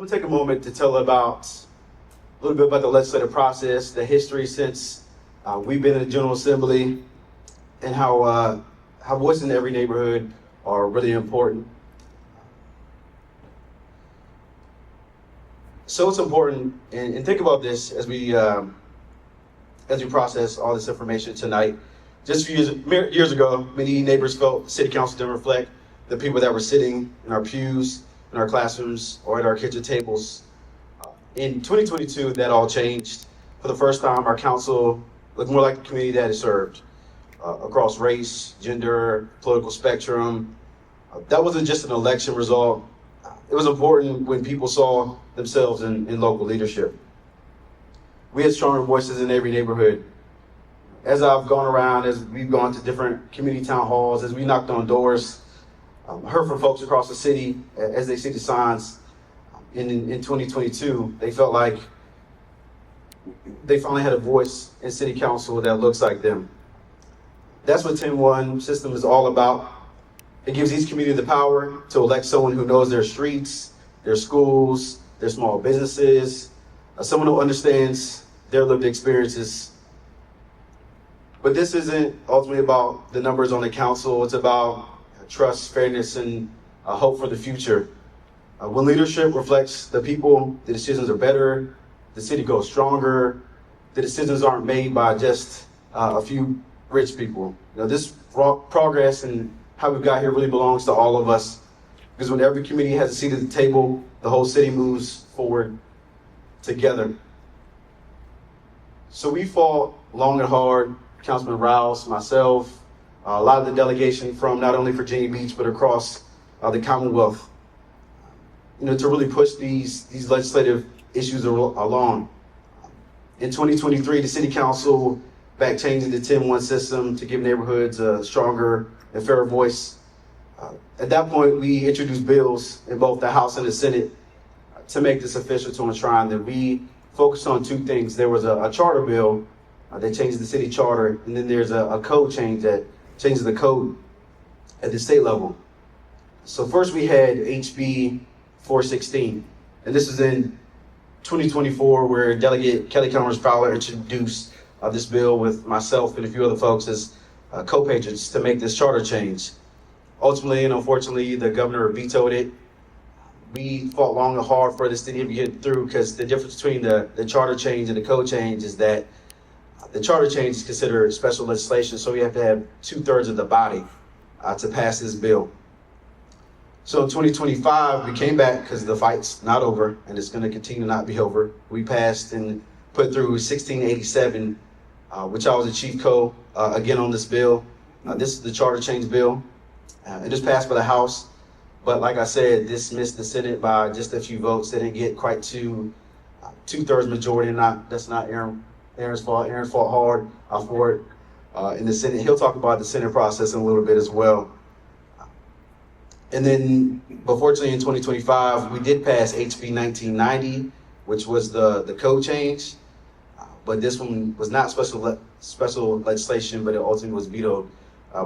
I'm gonna take a moment to tell a little bit about the legislative process, the history since we've been in the General Assembly, and how voices in every neighborhood are really important. So it's important, and think about this as we process all this information tonight. Just a few years ago, many neighbors felt the city council didn't reflect the people that were sitting in our pews, in our classrooms, or at our kitchen tables. In 2022, that all changed. For the first time, our council looked more like the community that it served, across race, gender, political spectrum. That wasn't just an election result. It was important when people saw themselves in local leadership. We had stronger voices in every neighborhood. As I've gone around, as we've gone to different community town halls, as we knocked on doors, heard from folks across the city as they see the signs in 2022, they felt like they finally had a voice in city council that looks like them. That's what 10-1 system is all about. It gives each community the power to elect someone who knows their streets, their schools, their small businesses, someone who understands their lived experiences. But this isn't ultimately about the numbers on the council. It's about trust, fairness, and hope for the future. When leadership reflects the people, the decisions are better, the city goes stronger, the decisions aren't made by just a few rich people. This progress and how we've got here really belongs to all of us, because when every community has a seat at the table, the whole city moves forward together. So we fought long and hard, Councilman Rouse, myself, a lot of the delegation from not only Virginia Beach, but across the Commonwealth, to really push these legislative issues along. In 2023, the City Council back changing the 10-1 system to give neighborhoods a stronger and fairer voice. At that point, we introduced bills in both the House and the Senate to make this official, to enshrine that we focused on two things. There was a charter bill that changed the city charter, and then there's a code change that changes the code at the state level. So first we had HB 416, and this is in 2024, where Delegate Kelly Chalmers Fowler introduced this bill with myself and a few other folks as co-patrons to make this charter change. Ultimately and unfortunately, the governor vetoed it. We fought long and hard for this to even get through, because the difference between the charter change and the code change is that the charter change is considered special legislation, so we have to have 2/3 of the body to pass this bill. So in 2025, we came back because the fight's not over, and it's going to continue to not be over. We passed and put through 1687, which I was the chief again on this bill. This is the charter change bill. It was passed by the House, but like I said, this missed the Senate by just a few votes. They didn't get quite to 2/3 majority. That's not Aaron's fault. Aaron fought hard for it in the Senate. He'll talk about the Senate process in a little bit as well. And then, unfortunately, in 2025, we did pass HB 1990, which was the code change. But this one was not special legislation, but it ultimately was vetoed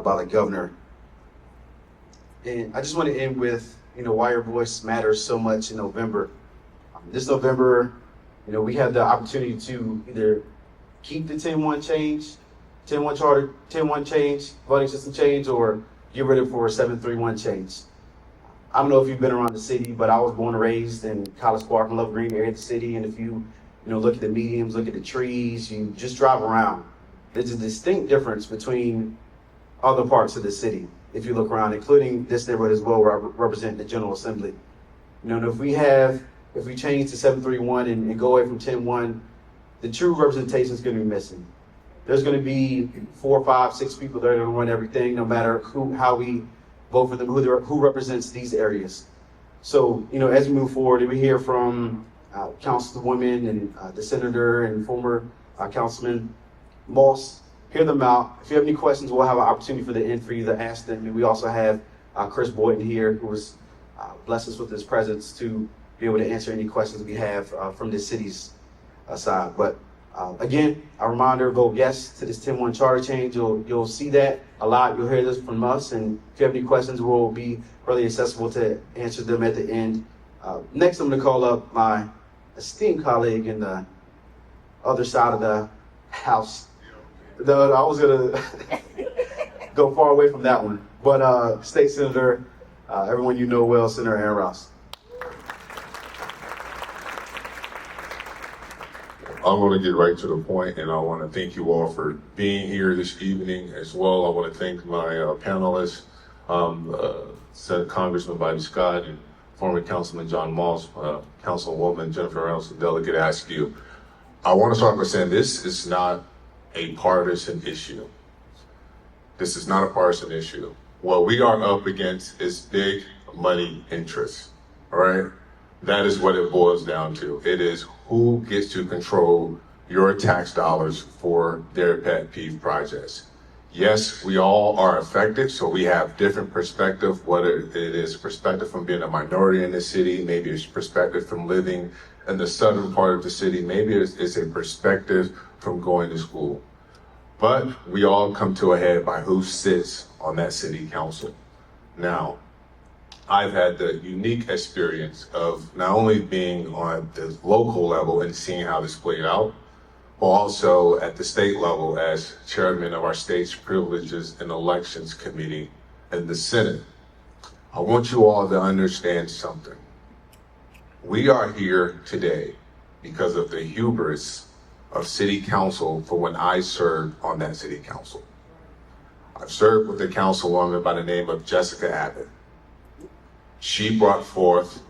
by the governor. And I just want to end with, why your voice matters so much in November. This November, we had the opportunity to either keep the 10-1 change, 10-1 charter, 10-1 change, voting system change, or get rid of it for a 7-3-1 change. I don't know if you've been around the city, but I was born and raised in College Park and Love Green area of the city. And if you, look at the mediums, look at the trees, you just drive around, there's a distinct difference between other parts of the city. If you look around, including this neighborhood as well, where I represent the General Assembly. If we change to 7-3-1 and go away from 10-1, the true representation is going to be missing. There's going to be 4, 5, 6 people that are going to run everything, no matter how we vote for them, who represents these areas. So, as we move forward, and we hear from Councilwoman and the Senator and former Councilman Moss, hear them out. If you have any questions, we'll have an opportunity for you to ask them. And we also have Chris Boynton here, who has blessed us with his presence to be able to answer any questions we have from the city's side. But again, a reminder, vote yes to this 10-1 charter change. You'll see that a lot. You'll hear this from us. And if you have any questions, we'll be really accessible to answer them at the end Next, I'm going to call up my esteemed colleague in the other side of the house. I was going to go far away from that one, but State Senator, everyone you know well, Senator Aaron Rouse. I'm going to get right to the point, and I want to thank you all for being here this evening as well. I want to thank my panelists, Senate Congressman Bobby Scott and former Councilman John Moss, Councilwoman Jennifer Reynolds, and Delegate Askew. I want to start by saying this is not a partisan issue. This is not a partisan issue. What we are up against is big money interests, all right? That is what it boils down to. It is who gets to control your tax dollars for their pet peeve projects. Yes, we all are affected, so we have different perspective, whether it is perspective from being a minority in the city, maybe it's perspective from living in the southern part of the city, maybe it's a perspective from going to school. But we all come to a head by who sits on that city council. Now, I've had the unique experience of not only being on the local level and seeing how this played out, but also at the state level as chairman of our state's Privileges and Elections Committee in the Senate. I want you all to understand something. We are here today because of the hubris of city council for when I served on that city council. I've served with a councilwoman by the name of Jessica Abbott. She brought forth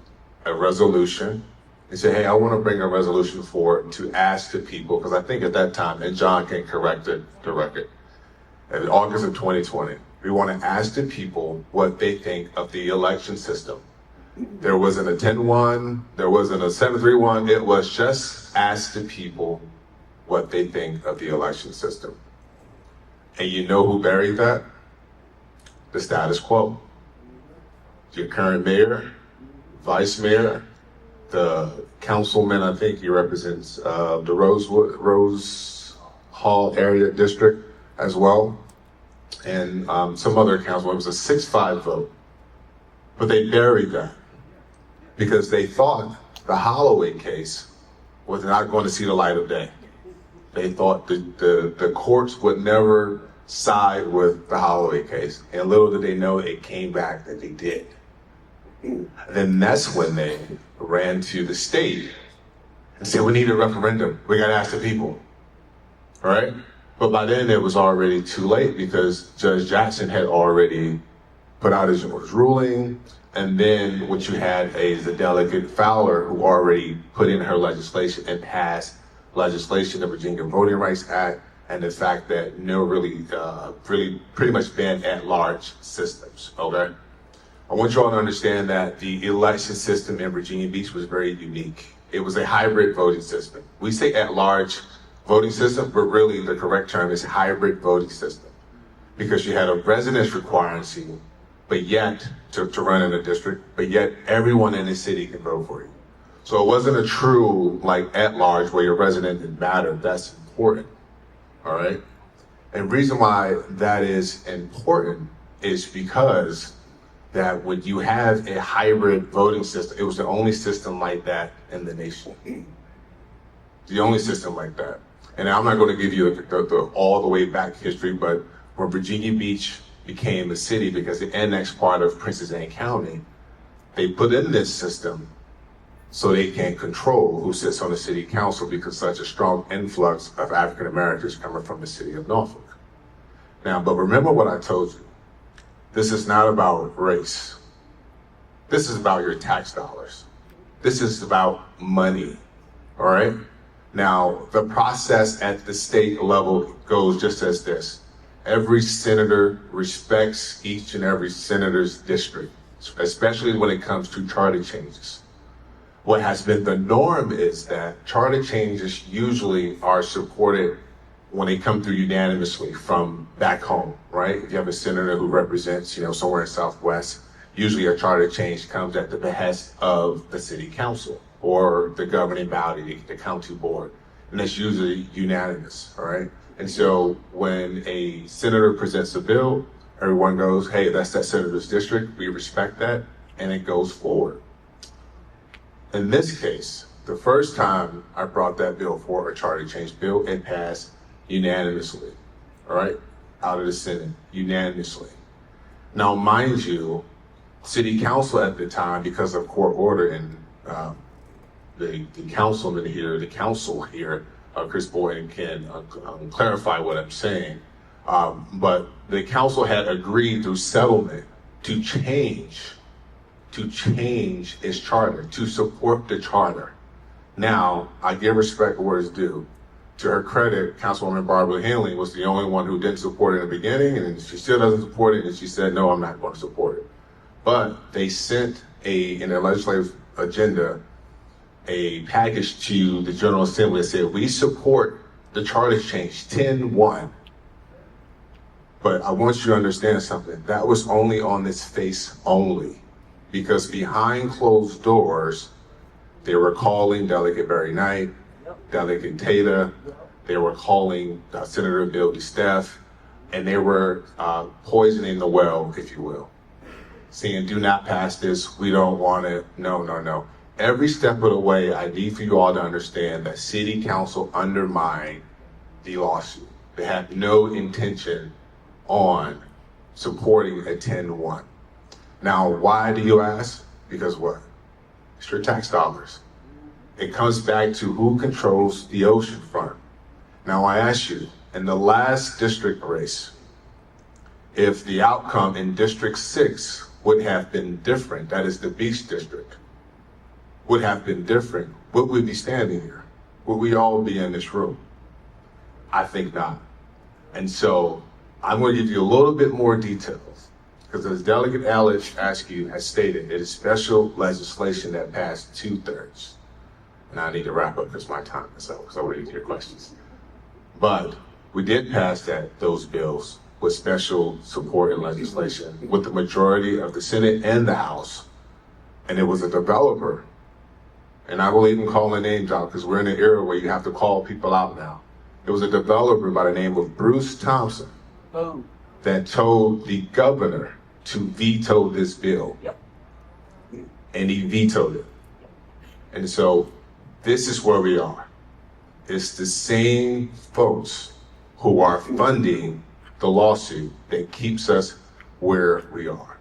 a resolution and said, hey, I want to bring a resolution forward to ask the people, because I think at that time, and John can correct the record, in August of 2020, we want to ask the people what they think of the election system. There wasn't a 10-1, there wasn't a 7-3-1, it was just ask the people what they think of the election system. And you know who buried that? The status quo. Your current mayor, vice mayor, the councilman, I think he represents the Rose Hall area district as well, and some other council. It was a 6-5 vote. But they buried that because they thought the Holloway case was not going to see the light of day. They thought the courts would never side with the Holloway case. And little did they know it came back that they did. And then that's when they ran to the state and said, we need a referendum. We got to ask the people, all right? But by then it was already too late because Judge Jackson had already put out his ruling. And then what you had is the Delegate Fowler who already put in her legislation and passed legislation, the Virginia Voting Rights Act, and the fact that really pretty much banned at-large systems, okay? I want you all to understand that the election system in Virginia Beach was very unique. It was a hybrid voting system. We say at-large voting system, but really the correct term is hybrid voting system because you had a residence requirement, but yet to run in a district, but yet everyone in the city can vote for you. So it wasn't a true like at-large where your resident didn't matter. That's important, all right? And the reason why that is important is because that when you have a hybrid voting system, it was the only system like that in the nation. The only system like that. And I'm not going to give you the all the way back history, but when Virginia Beach became a city because the annexed part of Princess Anne County, they put in this system so they can control who sits on the city council because such a strong influx of African Americans coming from the city of Norfolk. Now, but remember what I told you. This is not about race. This is about your tax dollars. This is about money, all right? Now, the process at the state level goes just as this. Every senator respects each and every senator's district, especially when it comes to charter changes. What has been the norm is that charter changes usually are supported when they come through unanimously from back home, right? If you have a senator who represents, somewhere in Southwest, usually a charter change comes at the behest of the city council or the governing body, the county board, and that's usually unanimous, all right? And so when a senator presents a bill, everyone goes, hey, that's that senator's district, we respect that, and it goes forward. In this case, the first time I brought that bill for a charter change bill, it passed unanimously, all right, out of the Senate, unanimously. Now, mind you, City Council at the time, because of court order and the councilman here, the council here, Chris Boyd can clarify what I'm saying. But the council had agreed through settlement to change its charter, to support the charter. Now, I give respect where it's due. To her credit, Councilwoman Barbara Henley was the only one who didn't support it in the beginning, and she still doesn't support it, and she said, no, I'm not going to support it. But they sent in their legislative agenda, a package to the General Assembly that said, we support the charter change 10-1. But I want you to understand something. That was only on its face only, because behind closed doors, they were calling Delegate Barry Knight, Delegate Taylor, they were calling Senator Bill DeSteph, and they were poisoning the well, if you will. Saying, do not pass this, we don't want it, no. Every step of the way, I need for you all to understand that City Council undermined the lawsuit. They had no intention on supporting a 10-1. Now, why do you ask? Because what? It's your tax dollars. It comes back to who controls the ocean front. Now, I ask you, in the last district race, if the outcome in District 6 would have been different, that is the Beach District, would have been different, would we be standing here? Would we all be in this room? I think not. And so I'm going to give you a little bit more details, because as Delegate Ellich Askew has stated, it is special legislation that passed 2/3. And I need to wrap up because my time is up, because I want to get to your questions. But we did pass those bills with special support and legislation with the majority of the Senate and the House. And it was a developer, and I will even call names out because we're in an era where you have to call people out now. It was a developer by the name of Bruce Thompson that told the governor to veto this bill. And he vetoed it. And so this is where we are. It's the same folks who are funding the lawsuit that keeps us where we are.